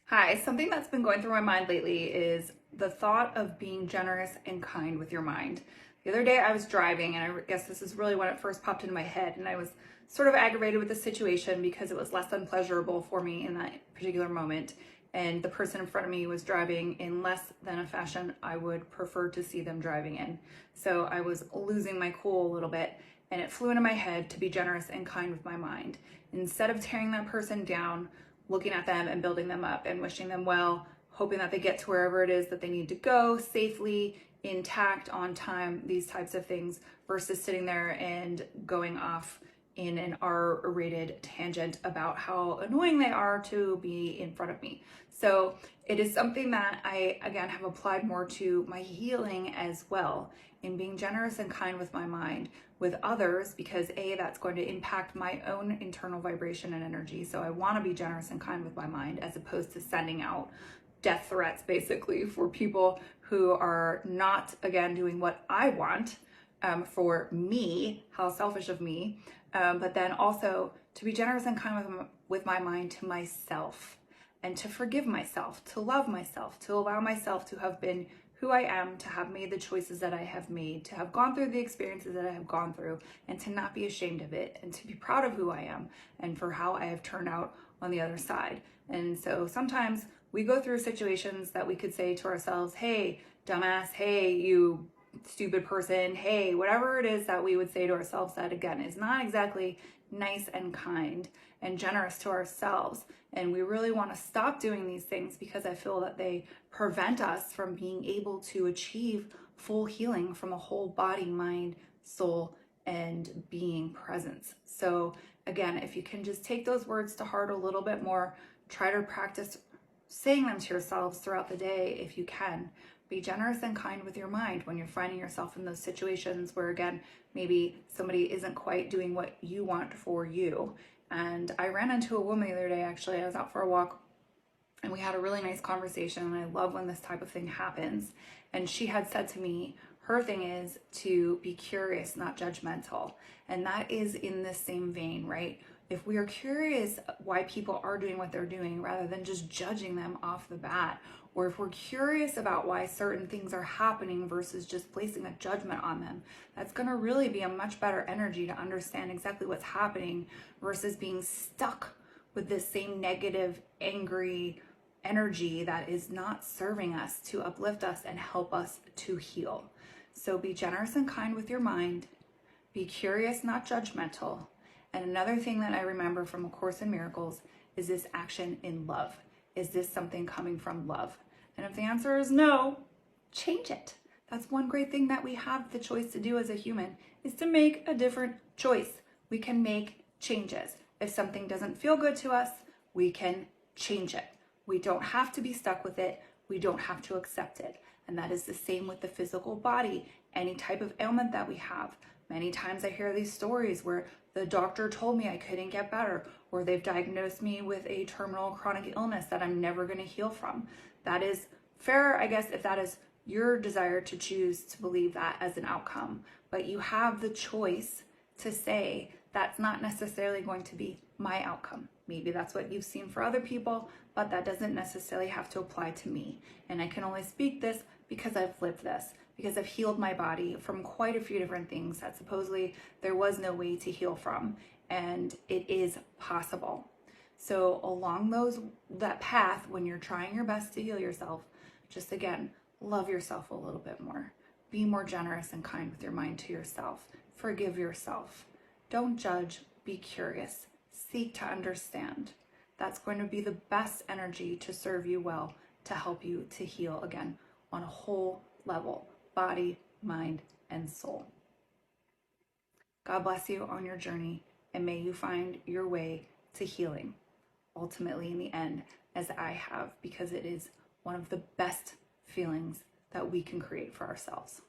Hi, something that's been going through my mind lately is the thought of being generous and kind with your mind. The other day I was driving, and I guess this is really when it first popped into my head, and I was sort of aggravated with the situation because it was less than pleasurable for me in that particular moment. And the person in front of me was driving in less than a fashion I would prefer to see them driving in. So I was losing my cool a little bit, and it flew into my head to be generous and kind with my mind. Instead of tearing that person down, looking at them and building them up and wishing them well, hoping that they get to wherever it is that they need to go safely, intact, on time, these types of things, versus sitting there and going off in an R-rated tangent about how annoying they are to be in front of me. So it is something that I, again, have applied more to my healing as well, in being generous and kind with my mind, with others, because that's going to impact my own internal vibration and energy. So I want to be generous and kind with my mind, as opposed to sending out death threats basically for people who are not, again, doing what I want for me. How selfish of me. But then also to be generous and kind with my mind to myself, and to forgive myself, to love myself, to allow myself to have been who I am, to have made the choices that I have made, to have gone through the experiences that I have gone through, and to not be ashamed of it, and to be proud of who I am and for how I have turned out on the other side. And so sometimes we go through situations that we could say to ourselves, hey, dumbass, hey, you stupid person, hey, whatever it is that we would say to ourselves that, again, is not exactly nice and kind and generous to ourselves. And we really want to stop doing these things, because I feel that they prevent us from being able to achieve full healing from a whole body, mind, soul, and being presence. So again, if you can just take those words to heart a little bit more, try to practice saying them to yourselves throughout the day if you can. Be generous and kind with your mind when you're finding yourself in those situations where, again, maybe somebody isn't quite doing what you want for you. And I ran into a woman the other day, actually. I was out for a walk and we had a really nice conversation, and I love when this type of thing happens. And she had said to me, her thing is to be curious, not judgmental. And that is in the same vein, right? If we are curious why people are doing what they're doing, rather than just judging them off the bat, or if we're curious about why certain things are happening versus just placing a judgment on them, that's going to really be a much better energy to understand exactly what's happening, versus being stuck with this same negative, angry energy that is not serving us to uplift us and help us to heal. So be generous and kind with your mind. Be curious, not judgmental. And another thing that I remember from A Course in Miracles is this action in love. Is this something coming from love? And if the answer is no, change it. That's one great thing that we have the choice to do as a human, is to make a different choice. We can make changes. If something doesn't feel good to us, we can change it. We don't have to be stuck with it. We don't have to accept it. And that is the same with the physical body. Any type of ailment that we have. Many times I hear these stories where the doctor told me I couldn't get better, or they've diagnosed me with a terminal chronic illness that I'm never going to heal from. That is fair, I guess, if that is your desire to choose to believe that as an outcome. But you have the choice to say, that's not necessarily going to be my outcome. Maybe that's what you've seen for other people, but that doesn't necessarily have to apply to me. And I can only speak this because I've lived this, because I've healed my body from quite a few different things that supposedly there was no way to heal from, and it is possible. So along that path, when you're trying your best to heal yourself, just again, love yourself a little bit more. Be more generous and kind with your mind to yourself. Forgive yourself. Don't judge, be curious. Seek to understand. That's going to be the best energy to serve you well, to help you to heal again on a whole level, body, mind, and soul. God bless you on your journey, and may you find your way to healing, ultimately in the end, as I have, because it is one of the best feelings that we can create for ourselves.